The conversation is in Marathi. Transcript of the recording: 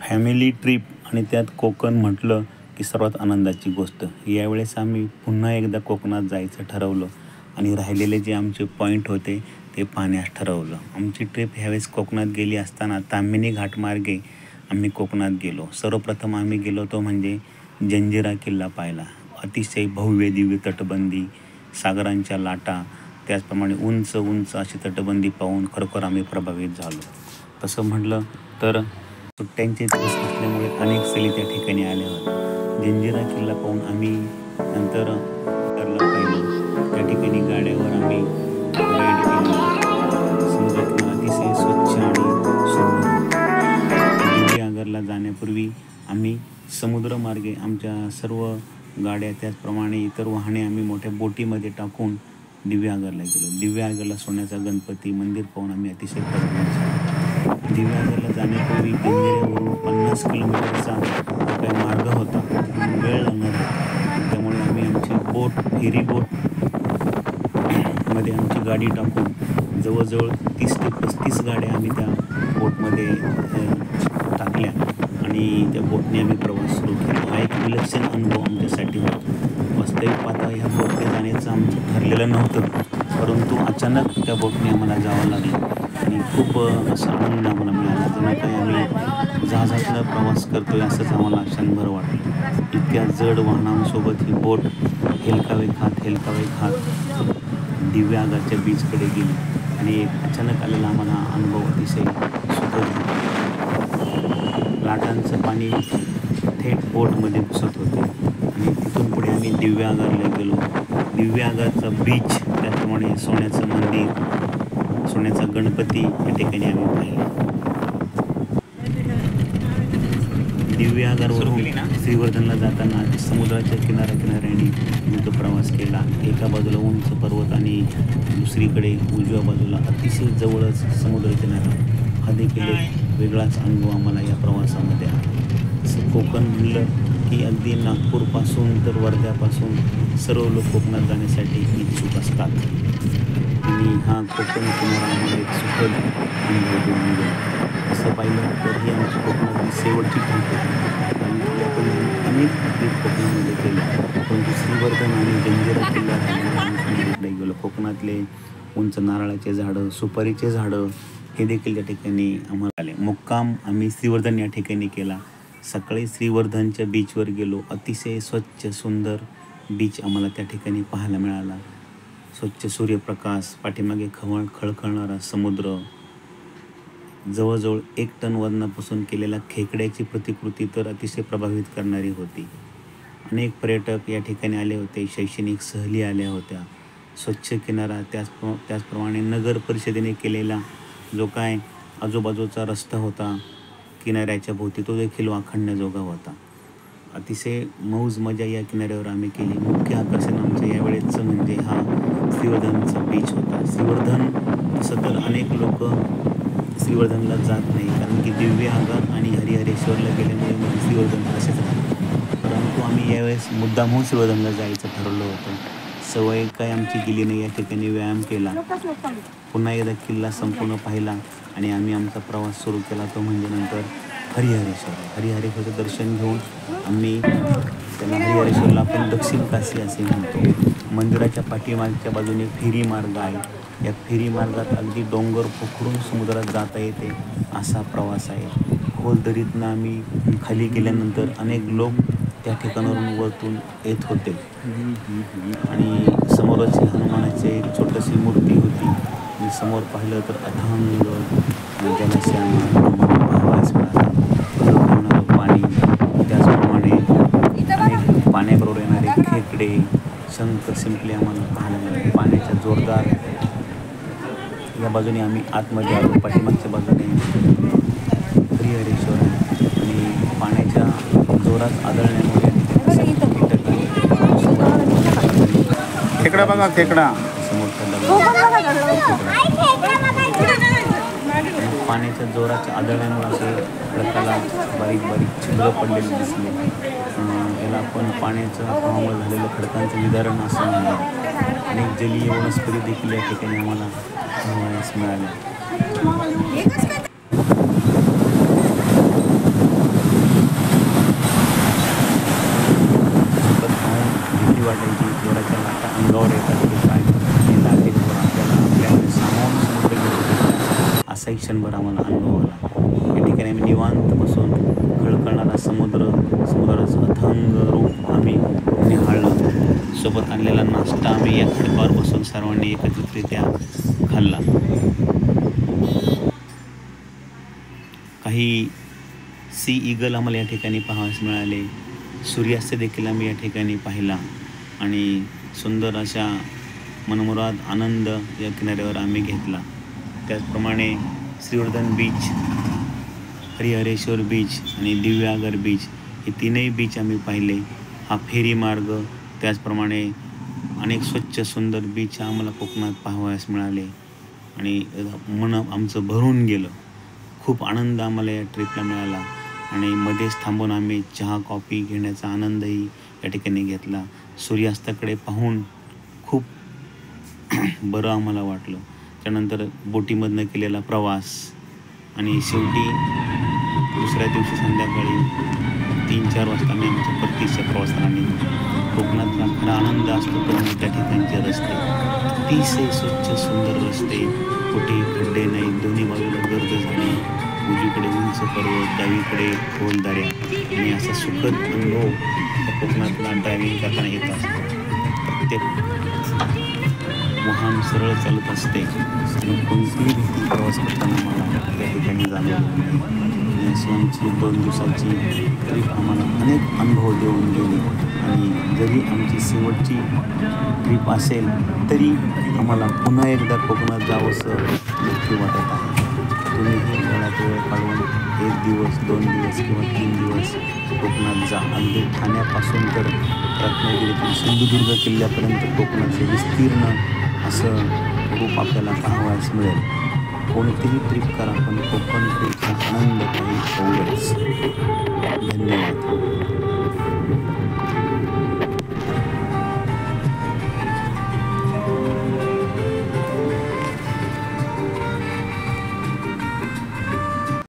फॅमिली ट्रिप आणि त्यात कोकण म्हटलं की सर्वात आनंदाची गोष्ट. यावेळेस आम्ही पुन्हा एकदा कोकणात जायचं ठरवलं आणि राहिलेले जे आमचे पॉईंट होते ते पाहण्यास ठरवलं. आमची ट्रिप ह्यावेळेस कोकणात गेली असताना ताम्हिणी घाटमार्गे आम्ही कोकणात गेलो. सर्वप्रथम आम्ही गेलो तो म्हणजे जंजिरा किल्ला पाहायला. अतिशय भव्य दिव्य तटबंदी, सागरांच्या लाटा, त्याचप्रमाणे उंच उंच अशी तटबंदी पाहून खरोखर आम्ही प्रभावित झालो. तसं म्हटलं तर सुट्ट्यांचे दिवस असल्यामुळे अनेक सैली त्या ठिकाणी आल्या होत्या. जंजिरा किल्ला पाहून आम्ही नंतर पाहिलं. त्या ठिकाणी गाड्यावर आम्ही राईड केली. समुद्रात अतिशय स्वच्छ आणि सुंदर. दिव्यागरला जाण्यापूर्वी आम्ही समुद्रमार्गे आमच्या सर्व गाड्या त्याचप्रमाणे इतर वाहने आम्ही मोठ्या बोटीमध्ये टाकून दिव्यागरला गेलो. दिव्यागरला सोन्याचा गणपती मंदिर पाहून आम्ही अतिशय प्रभावित झालो. दिव्यागरला जाण्यापूर्वी जंजिऱ्यावरून 50 किलोमीटरचा काही मार्ग होता. वेळ लागणार होता. त्यामुळे आम्ही आमची फेरी बोट मध्ये आमची गाडी टाकून जवळजवळ 30 ते 35 गाड्या आम्ही त्या बोटमध्ये टाकल्या आणि त्या बोटने आम्ही प्रवास सुरू केला. हा एक विलक्षण अनुभव आमच्यासाठी होता. वास्तविक पाहता ह्या बोटने जाण्याचं आमचं ठरलेलं नव्हतं, परंतु अचानक त्या बोटने आम्हाला जावं लागलं आणि खूप असा आनंद आम्हाला मिळाला. जणू काही आम्ही जहाजातला प्रवास करतोय असंच आम्हाला क्षणभर वाटलं. इतक्या जड वाहनांसोबत ही बोट हेलकावे खात दिव्यागरच्या बीचकडे गेली आणि एक अचानक आलेला आम्हाला अनुभव अतिशय सुखद होता. लाटांचं पाणी थेट बोटमध्ये घुसत होते आणि तिथून पुढे आम्ही दिव्यागरला गेलो. दिव्यागरचा बीच, त्याचप्रमाणे सोन्याचं मंदिर, सोन्याचा गणपती या ठिकाणी आम्ही पाहिला. दिव्यागरवरून श्रीवर्धनला जाताना समुद्राच्या किनाऱ्याने तो प्रवास केला. एका बाजूला उंच पर्वत आणि दुसरीकडे उजव्या बाजूला अतिशय जवळच समुद्र किनारा. हा देखील एक वेगळाच अनुभव आम्हाला या प्रवासामध्ये आला. तसं कोकण म्हणलं की अगदी नागपूरपासून तर वर्ध्यापासून सर्व लोक कोकणात जाण्यासाठी इच्छुक असतात आणि हा कोकण किनारा आम्हाला एक सुखद अनुभव देऊन गेला. असं पाहिलं तर ही आमची कोकणातली शेवटची ट्रिप होती. कारण की आपण अनेक ट्रिप कोकणामध्ये केली, परंतु श्रीवर्धन आणि जंजिरा किल्ला इकडे गेलो. कोकणातले उंच नारळाचे झाडं, सुपारीचे झाडं हे देखील त्या ठिकाणी आम्हाला आले. मुक्काम आम्ही श्रीवर्धन या ठिकाणी केला. सकाळी श्रीवर्धनच्या बीचवर गेलो. अतिशय स्वच्छ सुंदर बीच आम्हाला त्या ठिकाणी पाहायला मिळाला. स्वच्छ सूर्यप्रकाश, पाठीमागे खळखळणारा समुद्र, जवळजवळ 1 टन वजनापासून केलेला खेकड्याची प्रतिकृती तर अतिशय प्रभावित करणारी होती. अनेक पर्यटक या ठिकाणी आले होते. शैक्षणिक सहली आल्या होत्या. स्वच्छ किनारा, त्याचप्रमाणे नगर परिषदेने केलेला जो काय आजूबाजूचा रस्ता होता किनाऱ्याच्या भोवती, तो देखील वाखाणण्याजोगा होता. अतिशय मौज मजा या किनाऱ्यावर आम्ही केली. मुख्य आकर्षण आमचं यावेळेचं म्हणजे हा श्रीवर्धनचा बीच होता. श्रीवर्धन तसं तर अनेक लोक श्रीवर्धनला जात नाही, कारण की दिव्यागर आणि हरिहरेश्वरला गेल्यामुळे मग श्रीवर्धन असेच राहतं. परंतु आम्ही यावेळेस मुद्दामहून श्रीवर्धनला जायचं ठरवलं होतं. सवय काय आमची गेली नाही. या ठिकाणी व्यायाम केला, पुन्हा एकदा किल्ला संपूर्ण पाहिला आणि आम्ही आमचा प्रवास सुरू केला तो म्हणजे नंतर हरिहरेश्वरचं दर्शन घेऊन आम्ही त्याला हरिहरेश्वरला आपण दक्षिण काशी असे म्हणतो. मंदिराच्या पाठीमागच्या बाजूने फेरी मार्ग आहे. या फेरी मार्गात अगदी डोंगर पोखरून समुद्रात जाता येते असा प्रवास आहे. खोल दरीतनं आम्ही खाली गेल्यानंतर अनेक लोक त्या ठिकाणावरून वरतून येत होते आणि समोरच हनुमानाची एक छोटीशी मूर्ती होती आणि समोर पाहिलं तर अथांग जलाशयांना पाहावयास मिळालं. पाणी, त्याचप्रमाणे अनेक पाण्याबरोबर येणारे खेकडे, शंख शिंपले आम्हाला पाहायला मिळाले. पाण्याच्या जोरदार या बाजूने आम्ही आतमध्ये आलो. पाठीमागच्या बाजूने हरिहरेश्वर आणि पाण्याच्या जोरात आदळण्यामुळे खेकडा बघा, खेकडा पाण्याच्या जोराच्या आदळण्यामुळे असे खडकाला बारीक बारीक छिद्र पडलेले दिसले. याला आपण पाण्याचं प्रवाहामुळे झालेलं खडकांचं विदारण असं म्हणतात. अनेक जलीय वनस्पती देखील या ठिकाणी आम्हाला पाहावयास मिळाल्या. क्षणभर आम्हाला अनुभव आला. या ठिकाणी आम्ही निवांत बसून खळखळणारा समुद्राचं अथांग रूप आम्ही निहाळलं. सोबत आणलेला नाश्ता आम्ही या खडकावर बसून सर्वांनी एकत्रितरित्या खाल्ला. काही सी ईगल आम्हाला या ठिकाणी पाहावयास मिळाले. सूर्यास्त देखील आम्ही या ठिकाणी पाहिला आणि सुंदर अशा मनमुराद आनंद या किनाऱ्यावर आम्ही घेतला. त्याचप्रमाणे श्रीवर्धन बीच, हरिहरेश्वर बीच आणि दिव्यागर बीच हे तीनही बीच आम्ही पाहिले. हा फेरी मार्ग, त्याचप्रमाणे अनेक स्वच्छ सुंदर बीच आम्हाला कोकणात पाहावयास मिळाले आणि मन आमचं भरून गेलं. खूप आनंद आम्हाला या ट्रिपला मिळाला आणि मध्येच थांबून आम्ही चहा कॉफी घेण्याचा आनंदही या ठिकाणी घेतला. सूर्यास्ताकडे पाहून खूप बरं आम्हाला वाटलं. त्यानंतर बोटीमधनं केलेला प्रवास आणि शेवटी दुसऱ्या दिवशी संध्याकाळी 3-4 वाजता आम्ही आमच्या परतीच्या प्रवासाला निघालो. कोकणातला खरा आनंद असतो तो म्हणजे त्या ठिकाणचे रस्ते, अतिशय स्वच्छ सुंदर रस्ते, कुठेही खड्डे नाही, दोन्ही बाजूला गर्द झाली, उजवीकडे उंच पर्वत, डावीकडे खोल दऱ्या आणि असा सुखद अनुभव त्या कोकणातला ड्रायव्हिंग करताना येत असतो. प्रत्येक वाहन सरळ चालत असते आणि कोणतीही भीती प्रवास करताना मला त्या ठिकाणी जाणवली नाही. अशी आमची 2 दिवसाची ट्रीप आम्हाला अनेक अनुभव देऊन गेली आणि जरी आमची शेवटची ट्रीप असेल तरी आम्हाला पुन्हा एकदा कोकणात जावंसं नक्की वाटत आहे. तुम्हीही वेळात वेळ काढून 1 दिवस, 2 दिवस किंवा 3 दिवस कोकणात जा. अगदी ठाण्यापासून तर रत्नागिरीतून सिंधुदुर्ग किल्ल्यापर्यंत कोकणाचे विस्तीर्ण असं रूप आपल्याला पाहावयास मिळेल. कोणतीही ट्रिप करा पण कोकण ट्रिपचा आनंद काही एवढंच. धन्यवाद.